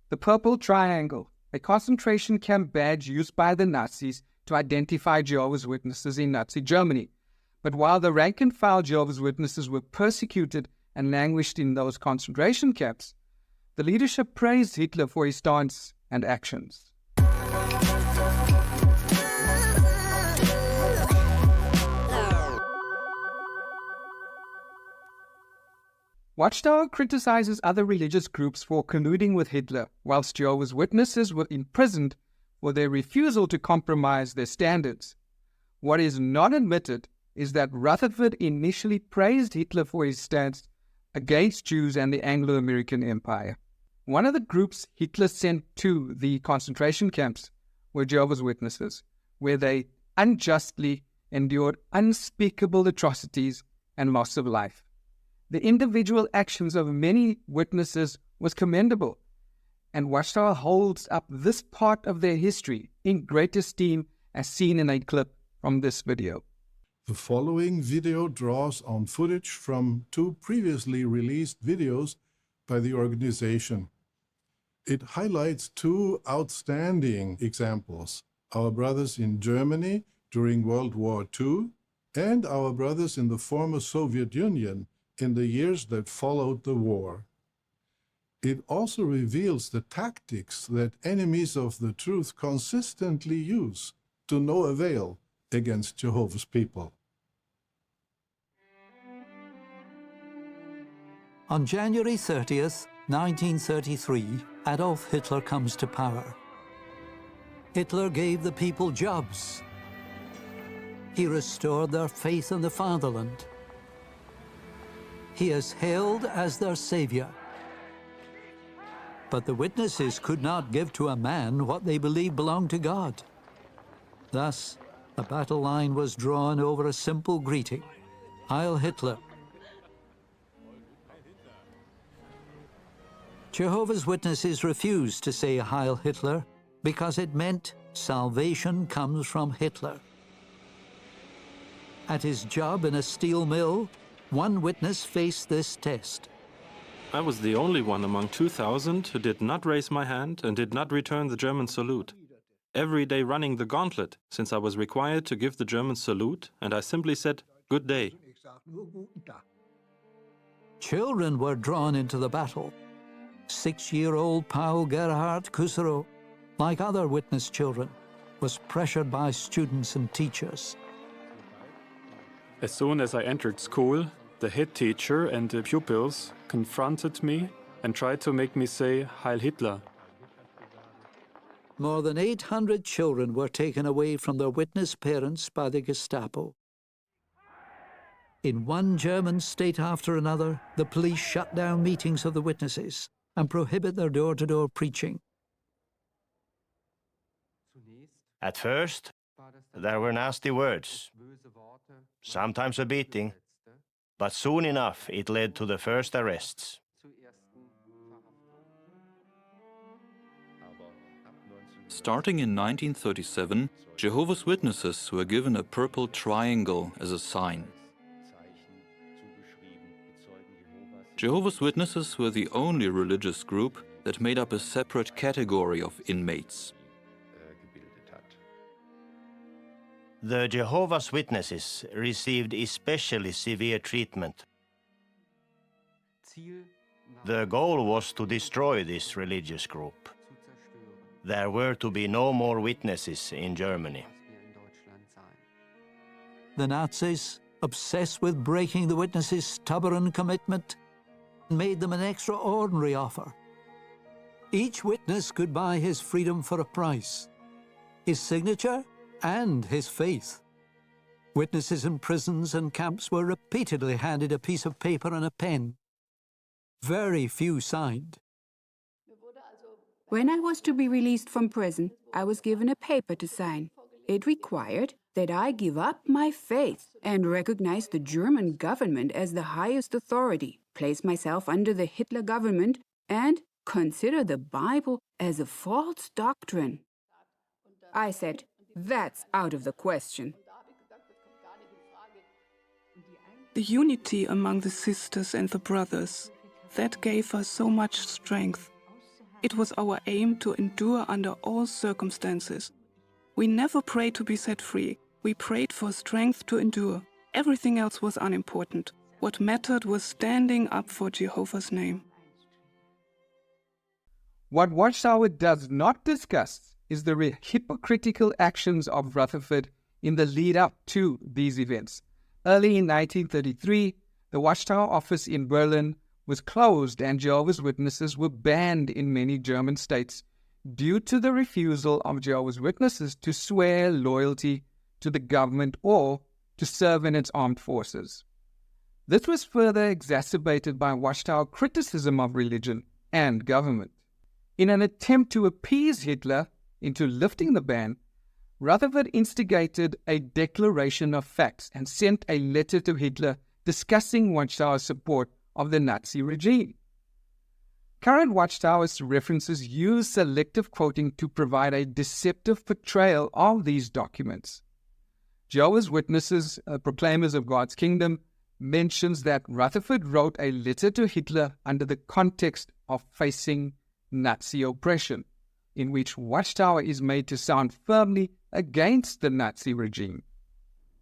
The purple triangle, a concentration camp badge used by the Nazis to identify Jehovah's Witnesses in Nazi Germany. But while the rank-and-file Jehovah's Witnesses were persecuted and languished in those concentration camps, the leadership praised Hitler for his stance and actions. Watchtower criticizes other religious groups for colluding with Hitler, whilst Jehovah's Witnesses were imprisoned for their refusal to compromise their standards. What is not admitted is that Rutherford initially praised Hitler for his stance against Jews and the Anglo-American Empire. One of the groups Hitler sent to the concentration camps were Jehovah's Witnesses, where they unjustly endured unspeakable atrocities and loss of life. The individual actions of many witnesses was commendable, and Watchtower holds up this part of their history in great esteem as seen in a clip from this video. The following video draws on footage from 2 previously released videos by the organization. It highlights 2 outstanding examples: our brothers in Germany during World War II and our brothers in the former Soviet Union in the years that followed the war. It also reveals the tactics that enemies of the truth consistently use to no avail against Jehovah's people. On January 30th, 1933, Adolf Hitler comes to power. Hitler gave the people jobs. He restored their faith in the fatherland. He is hailed as their savior. But the witnesses could not give to a man what they believed belonged to God. Thus, the battle line was drawn over a simple greeting: Heil Hitler. Jehovah's Witnesses refused to say Heil Hitler because it meant salvation comes from Hitler. At his job in a steel mill, one witness faced this test. I was the only one among 2,000 who did not raise my hand and did not return the German salute. Every day running the gauntlet, since I was required to give the German salute, and I simply said, "Good day." Children were drawn into the battle. 6-year-old Paul Gerhard Kusserow, like other witness children, was pressured by students and teachers. As soon as I entered school, the head teacher and the pupils confronted me and tried to make me say Heil Hitler. More than 800 children were taken away from their witness parents by the Gestapo. In one German state after another, the police shut down meetings of the witnesses and prohibit their door-to-door preaching. At first, there were nasty words, sometimes a beating, but soon enough it led to the first arrests. Starting in 1937, Jehovah's Witnesses were given a purple triangle as a sign. Jehovah's Witnesses were the only religious group that made up a separate category of inmates. The Jehovah's Witnesses received especially severe treatment. The goal was to destroy this religious group. There were to be no more witnesses in Germany. The Nazis, obsessed with breaking the witnesses' stubborn commitment, made them an extraordinary offer. Each witness could buy his freedom for a price: his signature and his faith. Witnesses in prisons and camps were repeatedly handed a piece of paper and a pen. Very few signed. When I was to be released from prison, I was given a paper to sign. It required that I give up my faith and recognize the German government as the highest authority, place myself under the Hitler government, and consider the Bible as a false doctrine. I said, that's out of the question. The unity among the sisters and the brothers, that gave us so much strength. It was our aim to endure under all circumstances. We never prayed to be set free. We prayed for strength to endure. Everything else was unimportant. What mattered was standing up for Jehovah's name. What Watchtower does not discuss is the hypocritical actions of Rutherford in the lead up to these events. Early in 1933, the Watchtower office in Berlin was closed and Jehovah's Witnesses were banned in many German states due to the refusal of Jehovah's Witnesses to swear loyalty to the government or to serve in its armed forces. This was further exacerbated by Watchtower criticism of religion and government. In an attempt to appease Hitler into lifting the ban, Rutherford instigated a declaration of facts and sent a letter to Hitler discussing Watchtower's support of the Nazi regime. Current Watchtower's references use selective quoting to provide a deceptive portrayal of these documents. Jehovah's Witnesses, proclaimers of God's kingdom, mentions that Rutherford wrote a letter to Hitler under the context of facing Nazi oppression, in which Watchtower is made to sound firmly against the Nazi regime.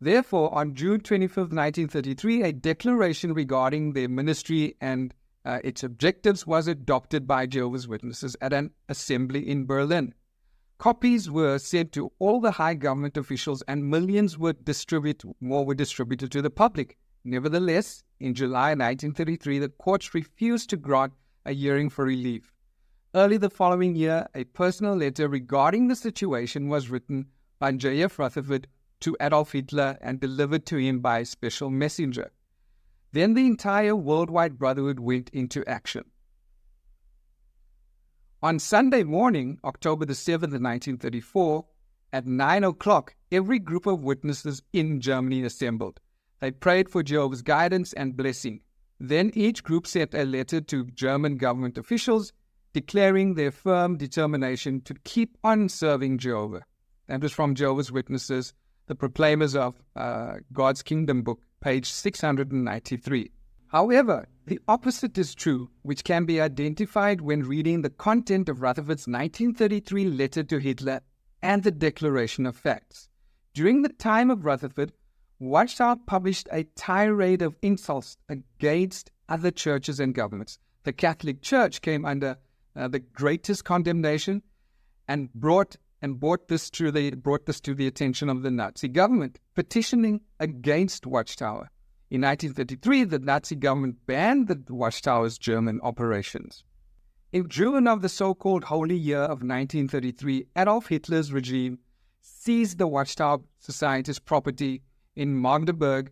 Therefore, on June 25, 1933, a declaration regarding their ministry and its objectives was adopted by Jehovah's Witnesses at an assembly in Berlin. Copies were sent to all the high government officials and millions were distributed to the public. Nevertheless, in July 1933, the courts refused to grant a hearing for relief. Early the following year, a personal letter regarding the situation was written by J.F. Rutherford to Adolf Hitler and delivered to him by a special messenger. Then the entire worldwide brotherhood went into action. On Sunday morning, October the 7th, 1934, at 9 o'clock, every group of witnesses in Germany assembled. They prayed for Jehovah's guidance and blessing. Then each group sent a letter to German government officials declaring their firm determination to keep on serving Jehovah. That was from Jehovah's Witnesses, the Proclaimers of God's Kingdom book, page 693. However, the opposite is true, which can be identified when reading the content of Rutherford's 1933 letter to Hitler and the Declaration of Facts. During the time of Rutherford, Watchtower published a tirade of insults against other churches and governments. The Catholic Church came under the greatest condemnation and brought this to the attention of the Nazi government, petitioning against Watchtower. In 1933, the Nazi government banned the Watchtower's German operations. In June of the so-called Holy Year of 1933, Adolf Hitler's regime seized the Watchtower Society's property in Magdeburg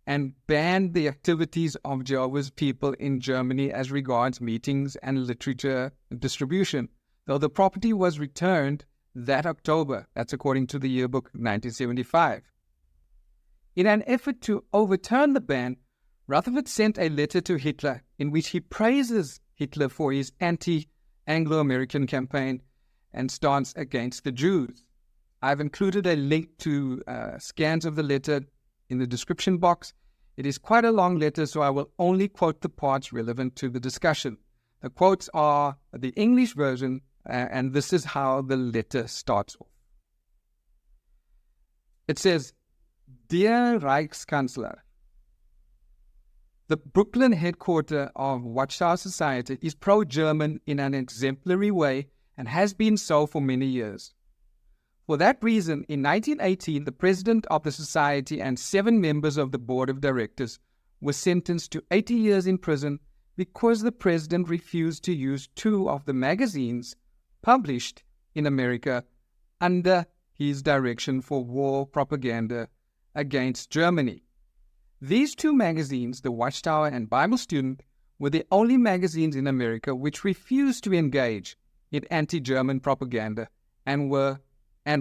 and banned the activities of Jehovah's people in Germany as regards meetings and literature distribution, though the property was returned that October. That's according to the yearbook 1975. In an effort to overturn the ban, Rutherford sent a letter to Hitler in which he praises Hitler for his anti-Anglo-American campaign and stance against the Jews. I've included a link to scans of the letter in the description box. It is quite a long letter, so I will only quote the parts relevant to the discussion. The quotes are the English version, and this is how the letter starts off. It says, "Dear Reichskanzler, the Brooklyn headquarters of Watchtower Society is pro-German in an exemplary way and has been so for many years. For that reason, in 1918, the president of the society and 7 members of the board of directors were sentenced to 80 years in prison because the president refused to use 2 of the magazines published in America under his direction for war propaganda against Germany. These 2 magazines, the Watchtower and Bible Student, were the only magazines in America which refused to engage in anti-German propaganda and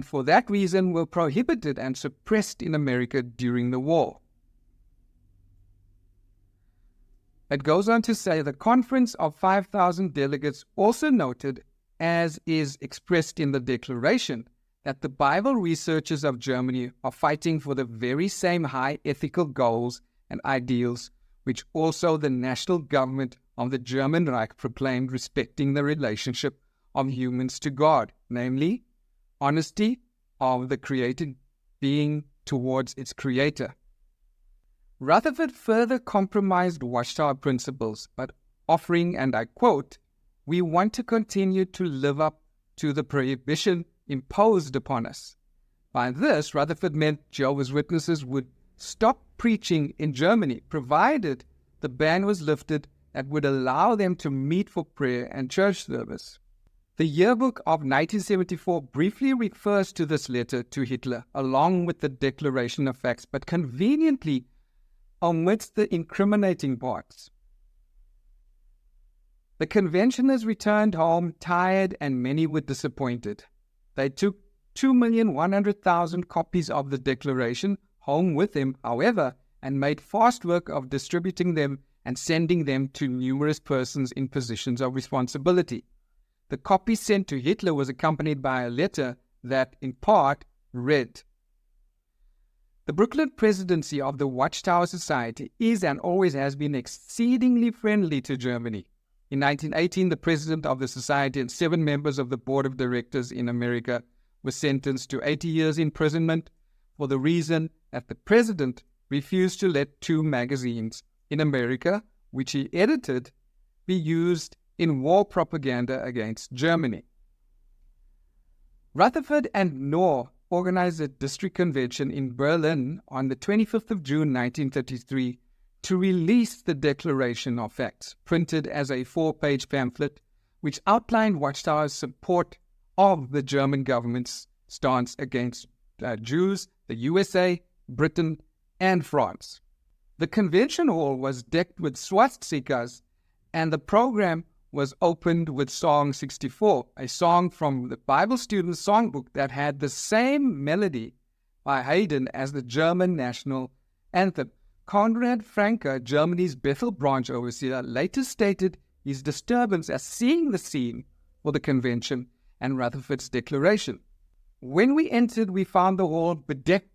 for that reason were prohibited and suppressed in America during the war." It goes on to say the conference of 5,000 delegates also noted, as is expressed in the declaration, that the Bible researchers of Germany are fighting for the very same high ethical goals and ideals which also the national government of the German Reich proclaimed respecting the relationship of humans to God, namely, honesty of the created being towards its creator. Rutherford further compromised Watchtower principles, but offering, and I quote, "We want to continue to live up to the prohibition imposed upon us." By this, Rutherford meant Jehovah's Witnesses would stop preaching in Germany, provided the ban was lifted that would allow them to meet for prayer and church service. The yearbook of 1974 briefly refers to this letter to Hitler, along with the Declaration of Facts, but conveniently omits the incriminating parts. The conventioners returned home tired and many were disappointed. They took 2,100,000 copies of the Declaration home with them, however, and made fast work of distributing them and sending them to numerous persons in positions of responsibility. The copy sent to Hitler was accompanied by a letter that, in part, read, "The Brooklyn presidency of the Watchtower Society is and always has been exceedingly friendly to Germany. In 1918, the president of the society and 7 members of the board of directors in America were sentenced to 80 years imprisonment for the reason that the president refused to let 2 magazines in America, which he edited, be used in war propaganda against Germany." Rutherford and Knorr organized a district convention in Berlin on the 25th of June 1933 to release the Declaration of Facts, printed as a 4-page pamphlet which outlined Watchtower's support of the German government's stance against Jews, the USA, Britain, and France. The convention hall was decked with swastikas, and the program was opened with Song 64, a song from the Bible student's songbook that had the same melody by Haydn as the German national anthem. Konrad Franke, Germany's Bethel branch overseer, later stated his disturbance at seeing the scene for the convention and Rutherford's declaration. "When we entered, we found the hall bedecked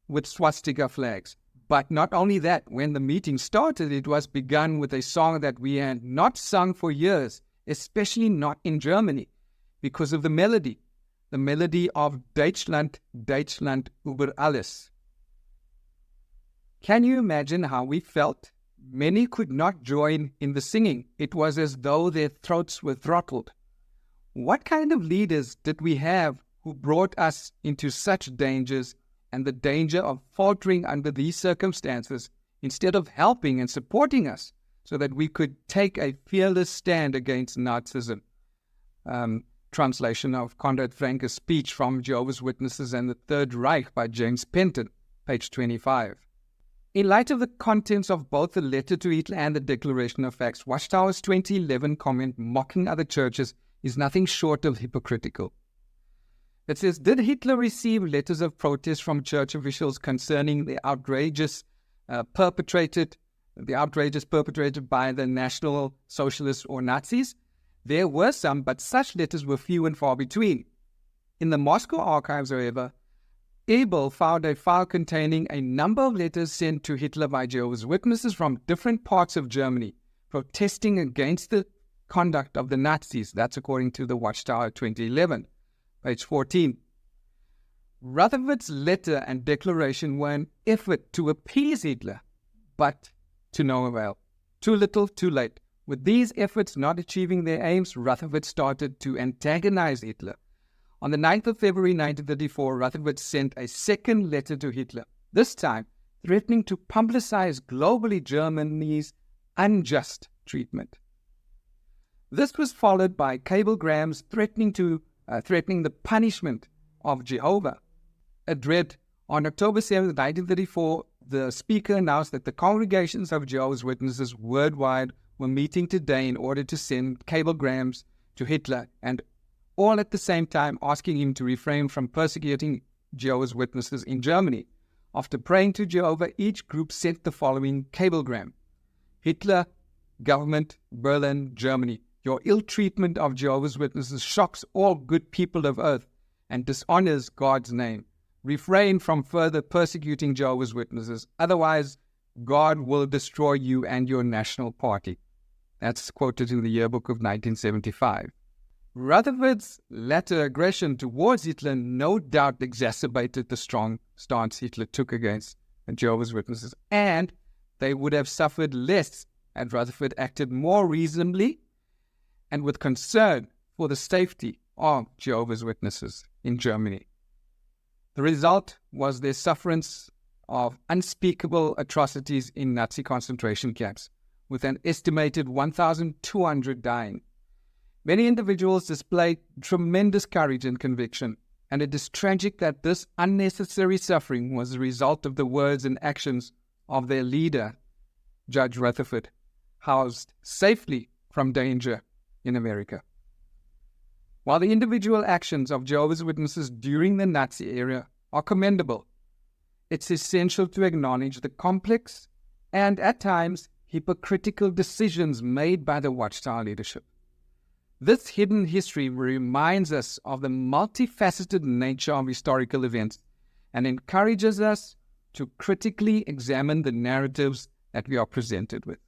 with swastika flags. But not only that, when the meeting started, it was begun with a song that we had not sung for years, especially not in Germany, because of the melody of Deutschland, Deutschland über alles." Can you imagine how we felt? Many could not join in the singing. It was as though their throats were throttled. What kind of leaders did we have who brought us into such dangers and the danger of faltering under these circumstances, instead of helping and supporting us so that we could take a fearless stand against Nazism? Translation of Konrad Franke's speech from Jehovah's Witnesses and the Third Reich by James Penton, page 25. In light of the contents of both the letter to Hitler and the Declaration of Facts, Watchtower's 2011 comment mocking other churches is nothing short of hypocritical. It says, "Did Hitler receive letters of protest from church officials concerning the outrages perpetrated by the National Socialists or Nazis? There were some, but such letters were few and far between. In the Moscow archives, however, Abel found a file containing a number of letters sent to Hitler by Jehovah's Witnesses from different parts of Germany, protesting against the conduct of the Nazis." That's according to the Watchtower 2011, page 14. Rutherford's letter and declaration were an effort to appease Hitler, but to no avail. Too little, too late. With these efforts not achieving their aims, Rutherford started to antagonize Hitler. On the 9th of February 1934, Rutherford sent a second letter to Hitler, this time threatening to publicize globally Germany's unjust treatment. This was followed by cablegrams threatening the punishment of Jehovah. On October 7, 1934, the speaker announced that the congregations of Jehovah's Witnesses worldwide were meeting today in order to send cablegrams to Hitler, and all at the same time asking him to refrain from persecuting Jehovah's Witnesses in Germany. After praying to Jehovah, each group sent the following cablegram: "Hitler, government, Berlin, Germany. Your ill treatment of Jehovah's Witnesses shocks all good people of earth and dishonors God's name. Refrain from further persecuting Jehovah's Witnesses, otherwise God will destroy you and your national party." That's quoted in the yearbook of 1975. Rutherford's latter aggression towards Hitler no doubt exacerbated the strong stance Hitler took against Jehovah's Witnesses, and they would have suffered less had Rutherford acted more reasonably and with concern for the safety of Jehovah's Witnesses in Germany. The result was their sufferance of unspeakable atrocities in Nazi concentration camps, with an estimated 1,200 dying. Many individuals displayed tremendous courage and conviction, and it is tragic that this unnecessary suffering was the result of the words and actions of their leader, Judge Rutherford, housed safely from danger in America. While the individual actions of Jehovah's Witnesses during the Nazi era are commendable, it's essential to acknowledge the complex and, at times, hypocritical decisions made by the Watchtower leadership. This hidden history reminds us of the multifaceted nature of historical events and encourages us to critically examine the narratives that we are presented with.